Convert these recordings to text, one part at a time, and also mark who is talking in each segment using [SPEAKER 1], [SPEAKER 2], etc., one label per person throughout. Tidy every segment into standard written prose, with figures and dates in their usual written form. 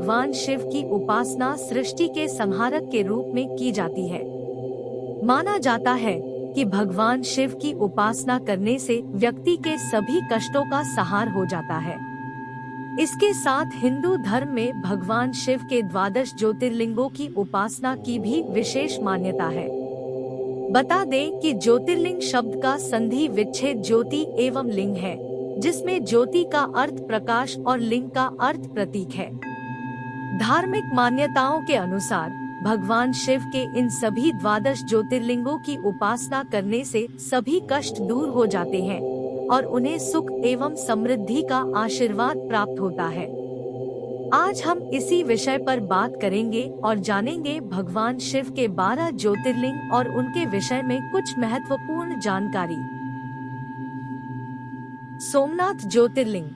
[SPEAKER 1] भगवान शिव की उपासना सृष्टि के संहारक के रूप में की जाती है। माना जाता है कि भगवान शिव की उपासना करने से व्यक्ति के सभी कष्टों का संहार हो जाता है। इसके साथ हिंदू धर्म में भगवान शिव के 12 ज्योतिर्लिंगों की उपासना की भी विशेष मान्यता है। बता दें कि ज्योतिर्लिंग शब्द का संधि विच्छेद ज्योति एवं लिंग है, जिसमें ज्योति का अर्थ प्रकाश और लिंग का अर्थ प्रतीक है। धार्मिक मान्यताओं के अनुसार भगवान शिव के इन सभी 12 ज्योतिर्लिंगों की उपासना करने से सभी कष्ट दूर हो जाते हैं और उन्हें सुख एवं समृद्धि का आशीर्वाद प्राप्त होता है। आज हम इसी विषय पर बात करेंगे और जानेंगे भगवान शिव के 12 ज्योतिर्लिंग और उनके विषय में कुछ महत्वपूर्ण जानकारी। सोमनाथ ज्योतिर्लिंग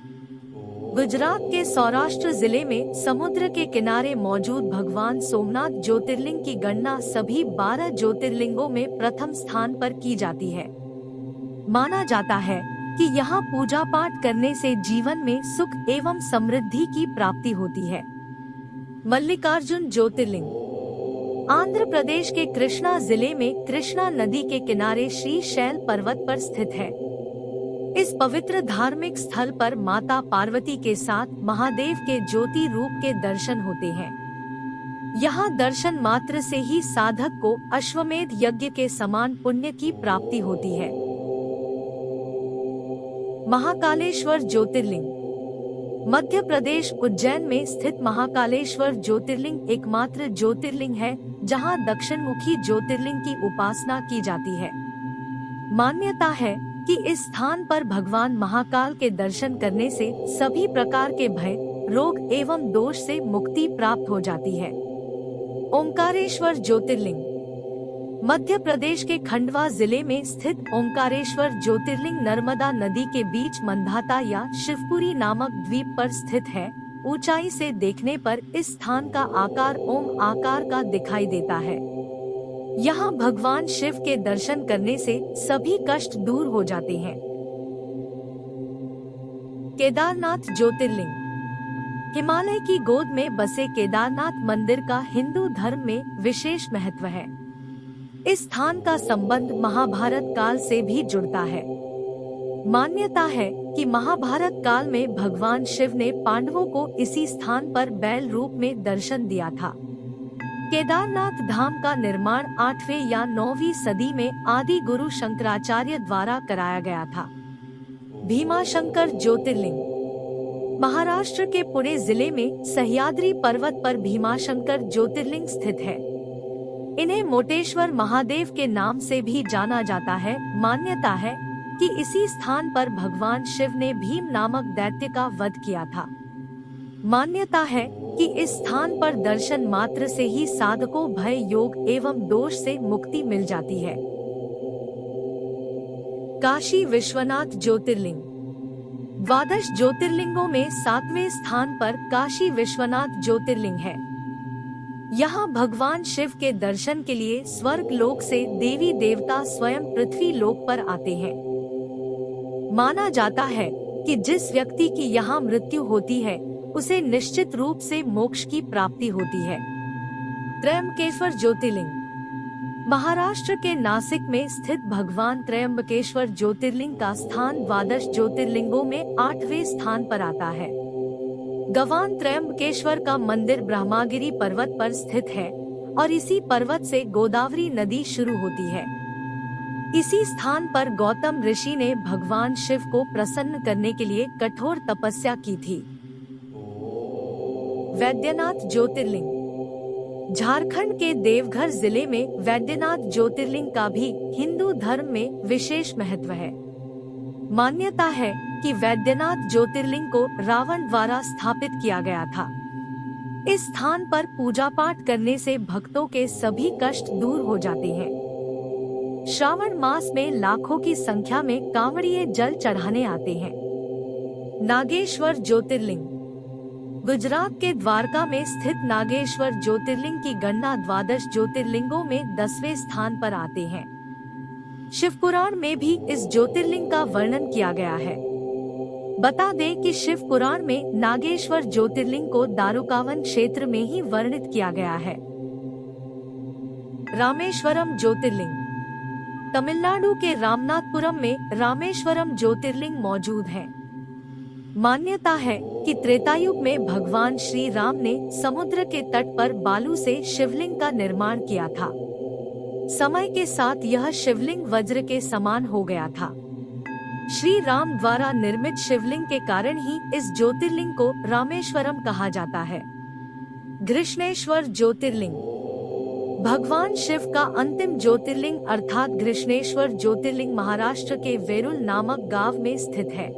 [SPEAKER 1] गुजरात के सौराष्ट्र जिले में समुद्र के किनारे मौजूद भगवान सोमनाथ ज्योतिर्लिंग की गणना सभी 12 ज्योतिर्लिंगों में प्रथम स्थान पर की जाती है। माना जाता है कि यहाँ पूजा पाठ करने से जीवन में सुख एवं समृद्धि की प्राप्ति होती है। मल्लिकार्जुन ज्योतिर्लिंग आंध्र प्रदेश के कृष्णा जिले में कृष्णा नदी के किनारे श्री शैल पर्वत पर स्थित है। इस पवित्र धार्मिक स्थल पर माता पार्वती के साथ महादेव के ज्योति रूप के दर्शन होते हैं। यहाँ दर्शन मात्र से ही साधक को अश्वमेध यज्ञ के समान पुण्य की प्राप्ति होती है। महाकालेश्वर ज्योतिर्लिंग मध्य प्रदेश उज्जैन में स्थित महाकालेश्वर ज्योतिर्लिंग एकमात्र ज्योतिर्लिंग है जहां दक्षिणमुखी ज्योतिर्लिंग की उपासना की जाती है। मान्यता है कि इस स्थान पर भगवान महाकाल के दर्शन करने से सभी प्रकार के भय, रोग एवं दोष से मुक्ति प्राप्त हो जाती है। ओंकारेश्वर ज्योतिर्लिंग मध्य प्रदेश के खंडवा जिले में स्थित ओंकारेश्वर ज्योतिर्लिंग नर्मदा नदी के बीच मंधाता या शिवपुरी नामक द्वीप पर स्थित है। ऊंचाई से देखने पर इस स्थान का आकार ओम आकार का दिखाई देता है। यहाँ भगवान शिव के दर्शन करने से सभी कष्ट दूर हो जाते हैं। केदारनाथ ज्योतिर्लिंग हिमालय की गोद में बसे केदारनाथ मंदिर का हिंदू धर्म में विशेष महत्व है। इस स्थान का संबंध महाभारत काल से भी जुड़ता है। मान्यता है कि महाभारत काल में भगवान शिव ने पांडवों को इसी स्थान पर बैल रूप में दर्शन दिया था। केदारनाथ धाम का निर्माण 8वीं या 9वीं सदी में आदि गुरु शंकराचार्य द्वारा कराया गया था। भीमाशंकर ज्योतिर्लिंग महाराष्ट्र के पुणे जिले में सह्याद्री पर्वत पर भीमाशंकर ज्योतिर्लिंग स्थित है। इन्हें मोटेश्वर महादेव के नाम से भी जाना जाता है। मान्यता है कि इसी स्थान पर भगवान शिव ने भीम नामक दैत्य का वध किया था। मान्यता है कि इस स्थान पर दर्शन मात्र से ही साधकों भय, योग एवं दोष से मुक्ति मिल जाती है। काशी विश्वनाथ ज्योतिर्लिंग 12 ज्योतिर्लिंगों में 7वें स्थान पर काशी विश्वनाथ ज्योतिर्लिंग है। यहाँ भगवान शिव के दर्शन के लिए स्वर्ग लोक से देवी देवता स्वयं पृथ्वी लोक पर आते हैं। माना जाता है कि जिस व्यक्ति की यहाँ मृत्यु होती है उसे निश्चित रूप से मोक्ष की प्राप्ति होती है। त्रयंबकेश्वर ज्योतिर्लिंग महाराष्ट्र के नासिक में स्थित भगवान त्रयंबकेश्वर ज्योतिर्लिंग का स्थान 12 ज्योतिर्लिंगों में 8वें स्थान पर आता है। गवान त्रयंबकेश्वर का मंदिर ब्रह्मागिरी पर्वत पर स्थित है और इसी पर्वत से गोदावरी नदी शुरू होती है। इसी स्थान पर गौतम ऋषि ने भगवान शिव को प्रसन्न करने के लिए कठोर तपस्या की थी। वैद्यनाथ ज्योतिर्लिंग झारखंड के देवघर जिले में वैद्यनाथ ज्योतिर्लिंग का भी हिंदू धर्म में विशेष महत्व है। मान्यता है कि वैद्यनाथ ज्योतिर्लिंग को रावण द्वारा स्थापित किया गया था। इस स्थान पर पूजा पाठ करने से भक्तों के सभी कष्ट दूर हो जाते हैं। श्रावण मास में लाखों की संख्या में कांवड़िए जल चढ़ाने आते हैं। नागेश्वर ज्योतिर्लिंग गुजरात के द्वारका में स्थित नागेश्वर ज्योतिर्लिंग की गणना 12 ज्योतिर्लिंगों में 10वें स्थान पर आते हैं। शिव पुराण में भी इस ज्योतिर्लिंग का वर्णन किया गया है। बता दें कि शिव पुराण में नागेश्वर ज्योतिर्लिंग को दारुकावन क्षेत्र में ही वर्णित किया गया है। रामेश्वरम ज्योतिर्लिंग। तमिलनाडु के रामनाथपुरम में रामेश्वरम ज्योतिर्लिंग मौजूद है। मान्यता है कि त्रेतायुग में भगवान श्री राम ने समुद्र के तट पर बालू से शिवलिंग का निर्माण किया था। समय के साथ यह शिवलिंग वज्र के समान हो गया था। श्री राम द्वारा निर्मित शिवलिंग के कारण ही इस ज्योतिर्लिंग को रामेश्वरम कहा जाता है। घृष्णेश्वर ज्योतिर्लिंग। भगवान शिव का अंतिम ज्योतिर्लिंग अर्थात घृष्णेश्वर ज्योतिर्लिंग महाराष्ट्र के वेरुल नामक गांव में स्थित है।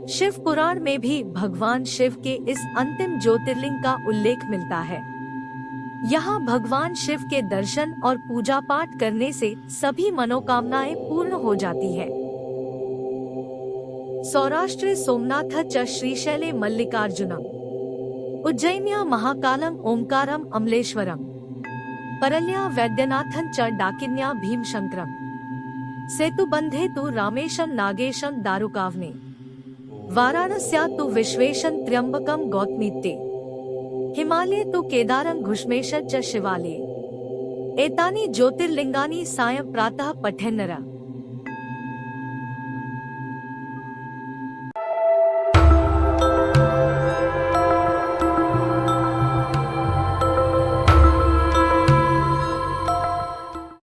[SPEAKER 1] शिव पुराण में भी भगवान शिव के इस अंतिम ज्योतिर्लिंग का उल्लेख मिलता है। यहाँ भगवान शिव के दर्शन और पूजा पाठ करने से सभी मनोकामनाएं पूर्ण हो जाती है। सौराष्ट्र सोमनाथ च श्रीशैले मल्लिकार्जुनम। उज्जैन्या महाकालम ओंकारम अमलेश्वरम। परल्या वैद्यनाथं च डाकिन्या भीमशंकरम। सेतुबंधे तु रामेशं नागेशं दारुकावने। वाराणस्या तु विश्वेशं त्र्यंबकं गौतमीत्ते। हिमालये तु केदारं घुष्मेश च शिवालये। एतानि ज्योतिर्लिंगानि सायं प्रातः पठेन्नरः।